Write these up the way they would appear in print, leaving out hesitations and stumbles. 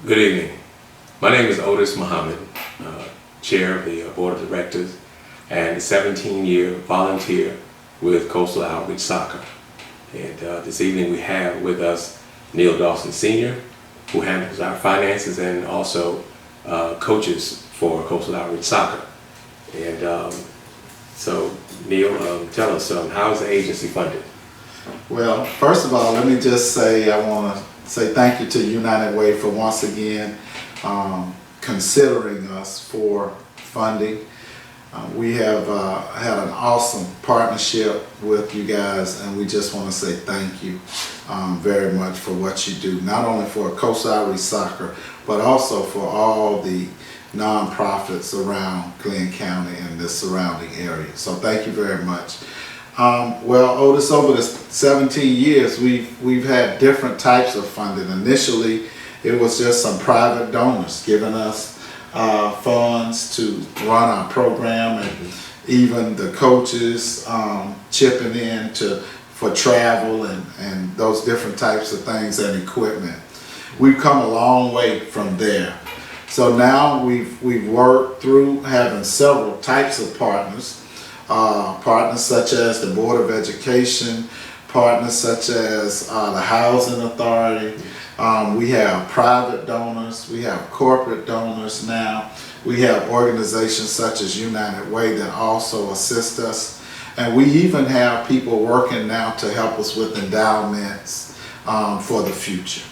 Good evening. My name is Otis Muhammad, Chair of the Board of Directors and 17-year volunteer with Coastal Outreach Soccer. And this evening we have with us Neil Dawson Sr., who handles our finances and also coaches for Coastal Outreach Soccer. And so Neil, tell us, how is the agency funded? Well, first of all, let me just say I want to say thank you to United Way for once again considering us for funding. We have had an awesome partnership with you guys, and we just want to say thank you very much for what you do, not only for Coastal Outreach Soccer, but also for all the nonprofits around Glenn County and the surrounding area. So thank you very much. Well, Otis, over the 17 years, we've had different types of funding. Initially, it was just some private donors giving us funds to run our program, and even the coaches chipping in for travel and those different types of things and equipment. We've come a long way from there. So now we've worked through having several types of partners. Partners such as the Board of Education, partners such as the Housing Authority. We have private donors, we have corporate donors now. We have organizations such as United Way that also assist us. And we even have people working now to help us with endowments for the future.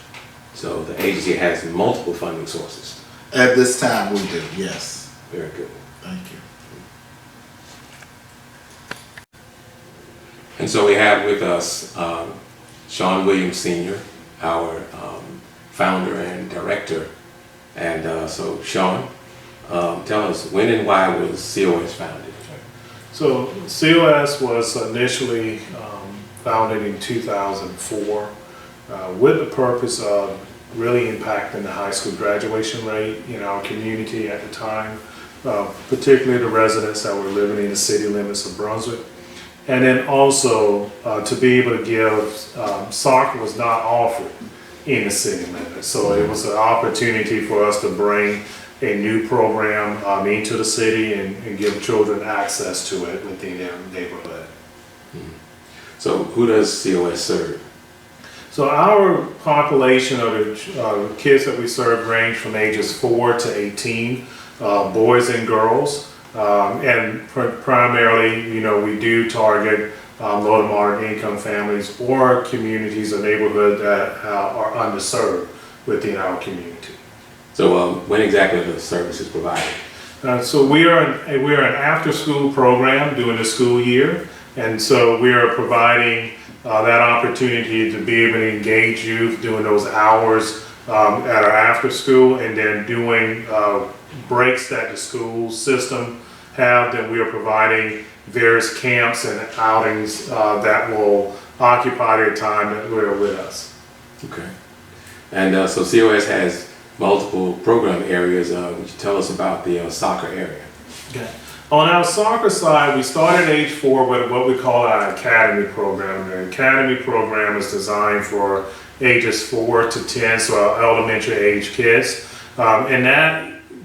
So the agency has multiple funding sources? At this time we do, yes. Very good. Thank you. And so we have with us Sean Williams Sr., our founder and director. And so Sean, tell us, when and why was COS founded? So COS was initially founded in 2004 with the purpose of really impacting the high school graduation rate in our community at the time, particularly the residents that were living in the city limits of Brunswick. And then also to be able to give, soccer was not offered in the city limits. So it was an opportunity for us to bring a new program into the city and give children access to it within their neighborhood. So who does COS serve? So our population of the kids that we serve range from ages 4 to 18, boys and girls. And primarily, we do target low to moderate income families or communities or neighborhoods that are underserved within our community. So when exactly are the services provided? So we are an after-school program during the school year, and so we are providing that opportunity to be able to engage youth during those hours at our after-school, and then doing breaks that the school system have. Then we are providing various camps and outings that will occupy their time that we're with us. Okay. And so COS has multiple program areas. Would you tell us about the soccer area? Okay. On our soccer side, we started at age 4 with what we call our academy program. The academy program is designed for ages 4 to 10, so our elementary age kids. And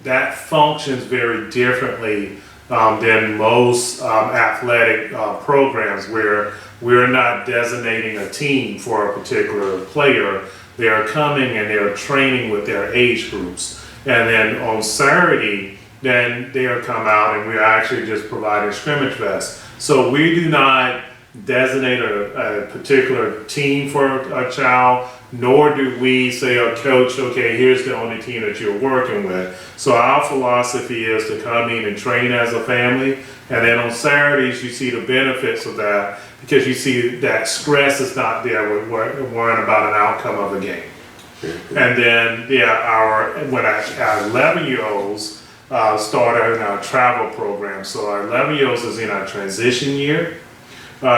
that functions very differently than most athletic programs, where we're not designating a team for a particular player. They are coming and they're training with their age groups. And then on Saturday, then they'll come out and we're actually just providing scrimmage vests. So we do not designate a particular team for a child, nor do we say, oh, coach, okay, here's the only team that you're working with. So our philosophy is to come in and train as a family, and then on Saturdays you see the benefits of that, because you see that stress is not there with worrying about an outcome of a game. And then our 11-year-olds started in our travel program. So our 11-year-olds is in our transition year.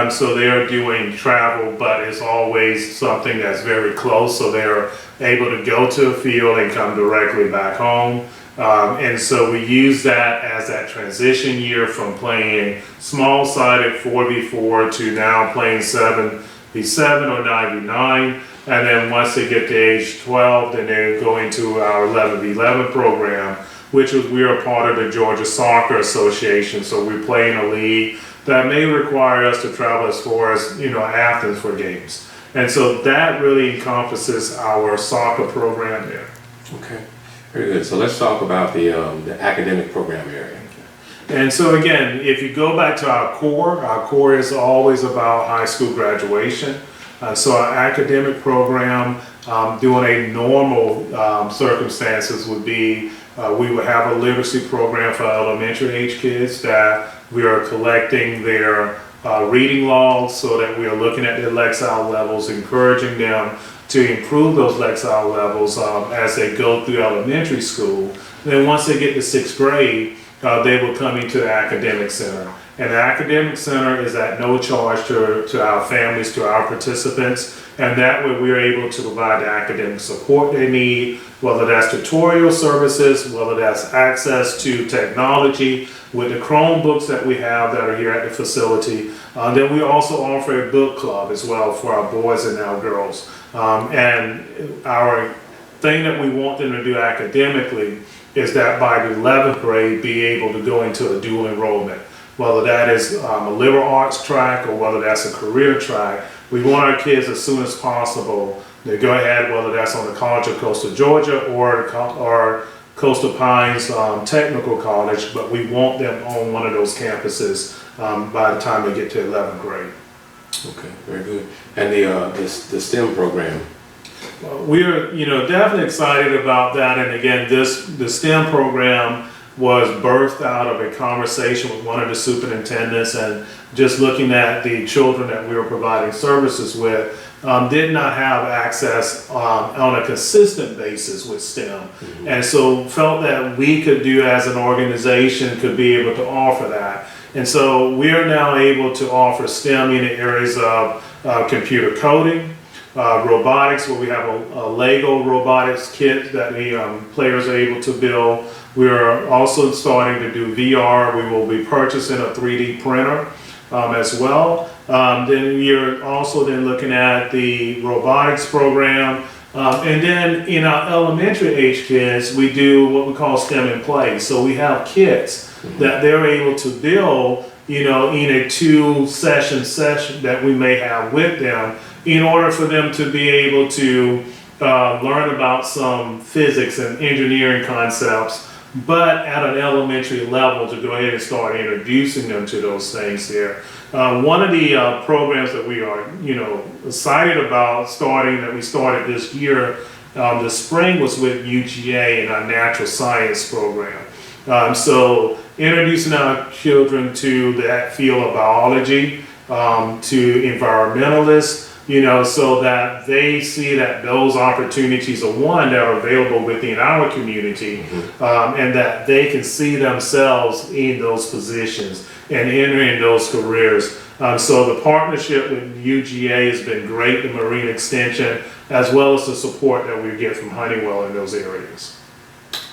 So they are doing travel, but it's always something that's very close, so they're able to go to a field and come directly back home. And so we use that as that transition year from playing small-sided 4v4 to now playing 7 be 7 or 9 be 9. And then once they get to age 12, then they go into our 11v11 program, which is we are part of the Georgia Soccer Association. So we play in a league that may require us to travel as far as, Athens for games. And so that really encompasses our soccer program there. Okay, very good. So let's talk about the academic program area. And so again, if you go back to our core is always about high school graduation. So our academic program, doing a normal circumstances would be, we would have a literacy program for elementary age kids that we are collecting their reading logs so that we are looking at their Lexile levels, encouraging them to improve those Lexile levels as they go through elementary school. And then once they get to 6th grade, they will come into the academic center. And the academic center is at no charge to our families, to our participants. And that way we are able to provide the academic support they need, whether that's tutorial services, whether that's access to technology with the Chromebooks that we have that are here at the facility. Then we also offer a book club as well for our boys and our girls. And our thing that we want them to do academically is that by the 11th grade be able to go into a dual enrollment. Whether that is a liberal arts track or whether that's a career track, we want our kids as soon as possible to go ahead, whether that's on the College of Coastal Georgia or Coastal Pines Technical College, but we want them on one of those campuses by the time they get to 11th grade. Okay, very good. And the STEM program? We are, definitely excited about that. And again, the STEM program was birthed out of a conversation with one of the superintendents, and just looking at the children that we were providing services with, did not have access on a consistent basis with STEM. Mm-hmm. And so felt that we could do as an organization could be able to offer that. And so we are now able to offer STEM in the areas of computer coding, robotics, where we have a Lego robotics kit that the players are able to build. We are also starting to do VR. We will be purchasing a 3D printer as well. Then we are also then looking at the robotics program. And then in our elementary age kids, we do what we call STEM in play. So we have kits that they're able to build, in a 2-session session that we may have with them in order for them to be able to learn about some physics and engineering concepts, but at an elementary level to go ahead and start introducing them to those things there. One of the programs that we are, excited about that we started this year, this spring, was with UGA and our natural science program. So introducing our children to that field of biology, to environmentalists, so that they see that those opportunities are that are available within our community, and that they can see themselves in those positions and entering those careers. So the partnership with UGA has been great, the Marine Extension, as well as the support that we get from Honeywell in those areas.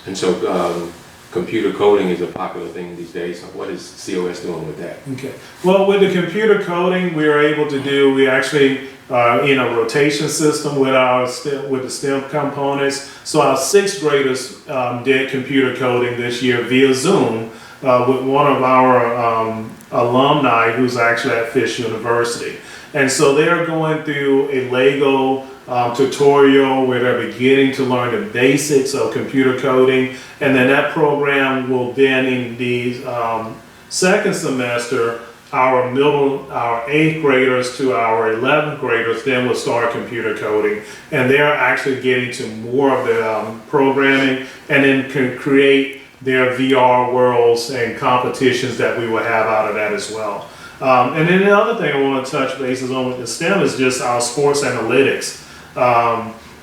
And so computer coding is a popular thing these days. So what is COS doing with that? Okay. Well, with the computer coding, we actually in a rotation system with the STEM components. So our 6th graders did computer coding this year via Zoom with one of our alumni who's actually at Fisk University. And so they are going through a Lego tutorial where they're beginning to learn the basics of computer coding. And then that program will then in the 2nd semester, our 8th graders to our 11th graders then will start computer coding, and they're actually getting to more of the programming, and then can create their VR worlds and competitions that we will have out of that as well. And then the other thing I want to touch bases on with the STEM is just our sports analytics.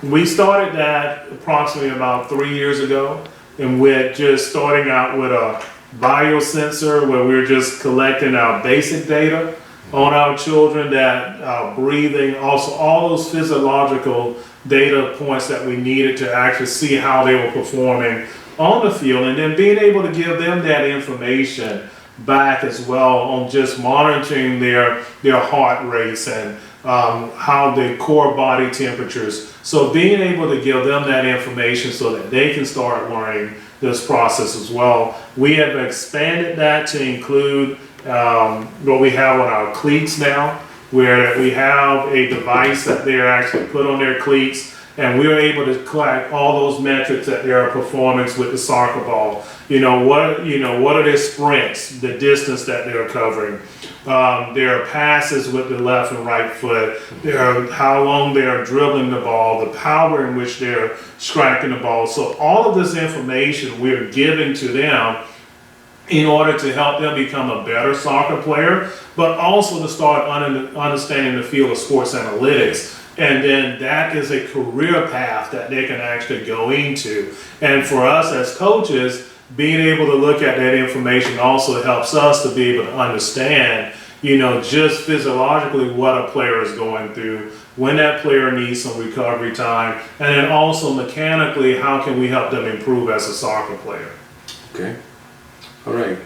We started that approximately about 3 years ago, and we're just starting out with a biosensor where we're just collecting our basic data on our children, that breathing, also all those physiological data points that we needed to actually see how they were performing on the field, and then being able to give them that information back as well on just monitoring their heart rates and how the core body temperatures. So being able to give them that information so that they can start learning this process as well. We have expanded that to include what we have on our cleats now, where we have a device that they're actually put on their cleats, and we're able to collect all those metrics that their performance with the soccer ball. What are their sprints, the distance that they're covering, their passes with the left and right foot, how long they are dribbling the ball, the power in which they're striking the ball. So all of this information we're giving to them in order to help them become a better soccer player, but also to start understanding the field of sports analytics. And then that is a career path that they can actually go into. And for us as coaches, being able to look at that information also helps us to be able to understand, just physiologically what a player is going through, when that player needs some recovery time, and then also mechanically, how can we help them improve as a soccer player. Okay. All right.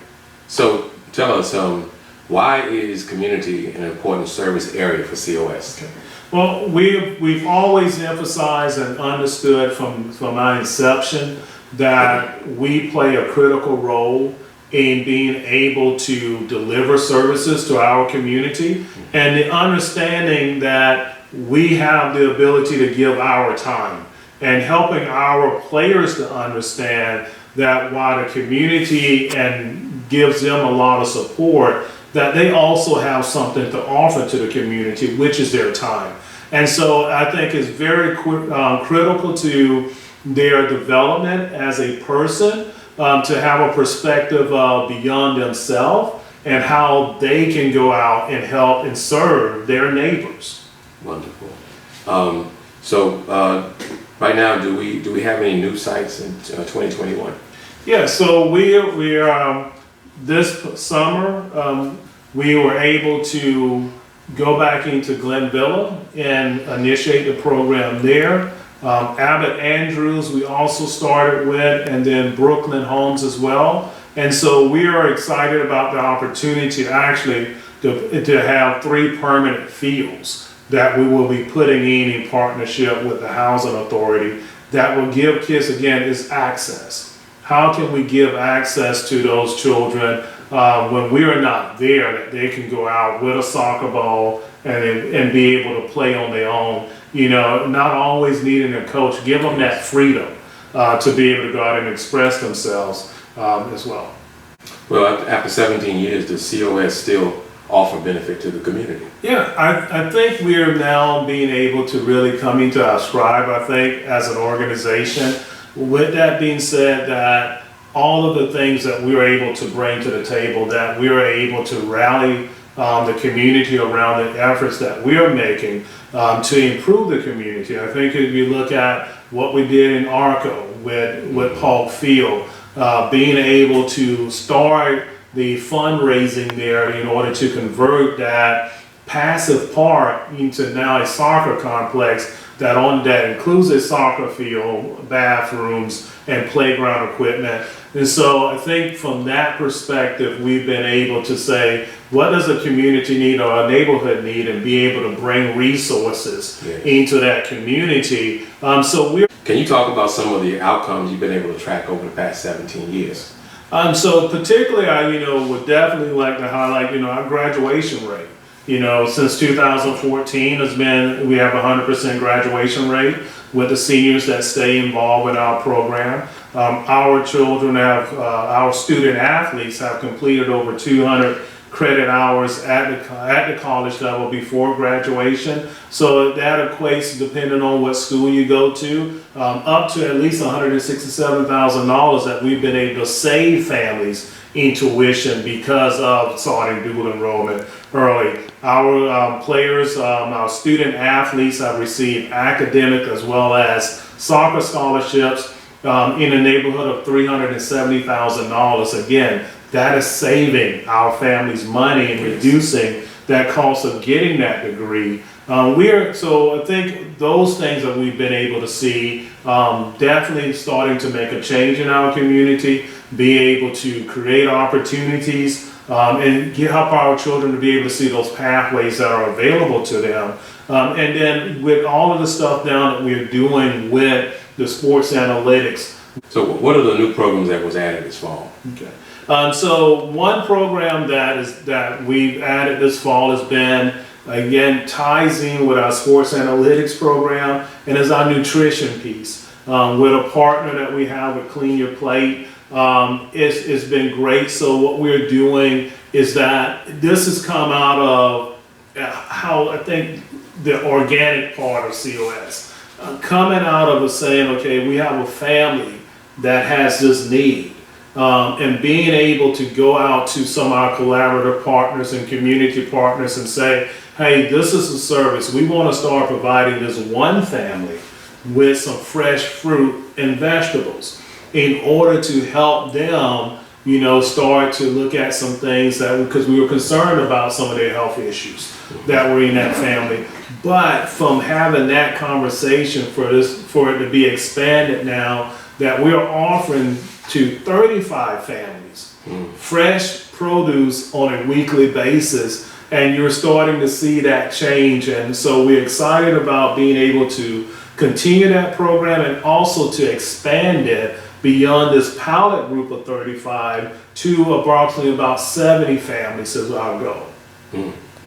So tell us, why is community an important service area for COS? Okay. Well, we've always emphasized and understood from our inception that we play a critical role in being able to deliver services to our community, and the understanding that we have the ability to give our time and helping our players to understand that while the community and gives them a lot of support, that they also have something to offer to the community, which is their time. And so I think it's very critical to their development as a person to have a perspective beyond themselves and how they can go out and help and serve their neighbors. Wonderful. So right now, do we have any new sites in 2021? Yeah, so we are this summer we were able to go back into Glenvilla and initiate the program there. Abbott Andrews we also started with, and then Brooklyn Homes as well. And so we are excited about the opportunity actually to have 3 permanent fields that we will be putting in partnership with the Housing Authority that will give kids, again, is access. How can we give access to those children when we are not there, that they can go out with a soccer ball and be able to play on their own, not always needing a coach. Give them that freedom to be able to go out and express themselves as well. Well, after 17 years, does COS still offer benefit to the community? Yeah, I think we are now being able to really come into our stride, I think, as an organization. With that being said, that all of the things that we are able to bring to the table, that we are able to rally the community around the efforts that we are making to improve the community. I think if you look at what we did in Arco with Paul Field, being able to start the fundraising there in order to convert that passive park into now a soccer complex that includes a soccer field, bathrooms, and playground equipment. And so I think from that perspective, we've been able to say, what does a community need or a neighborhood need, and be able to bring resources into that community. Can you talk about some of the outcomes you've been able to track over the past 17 years? So particularly, I would definitely like to highlight, our graduation rate. Since 2014 we have 100% graduation rate with the seniors that stay involved with our program. Our children our student athletes have completed over 200 credit hours at the college level before graduation. So that equates, depending on what school you go to, up to at least $167,000 that we've been able to save families in tuition because of starting dual enrollment early. Our players, our student athletes have received academic as well as soccer scholarships in the neighborhood of $370,000. Again, that is saving our families money and reducing that cost of getting that degree. So I think those things that we've been able to see, definitely starting to make a change in our community, be able to create opportunities and help our children to be able to see those pathways that are available to them. And then with all of the stuff now that we're doing with the sports analytics. So what are the new programs that was added this fall? Okay. So one program that we've added this fall has been, again, ties in with our sports analytics program, and is our nutrition piece. With a partner that we have with Clean Your Plate, it's been great. So what we're doing is that this has come out of how I think the organic part of COS, coming out of us saying, okay, we have a family that has this need. And being able to go out to some of our collaborative partners and community partners and say, hey, this is a service. We want to start providing this one family with some fresh fruit and vegetables in order to help them, you know, start to look at some things that, because we were concerned about some of their health issues that were in that family. But from having that conversation for it to be expanded now, that we're offering to 35 families fresh produce on a weekly basis, and you're starting to see that change. And so we're excited about being able to continue that program and also to expand it beyond this pilot group of 35 to approximately about 70 families is our goal.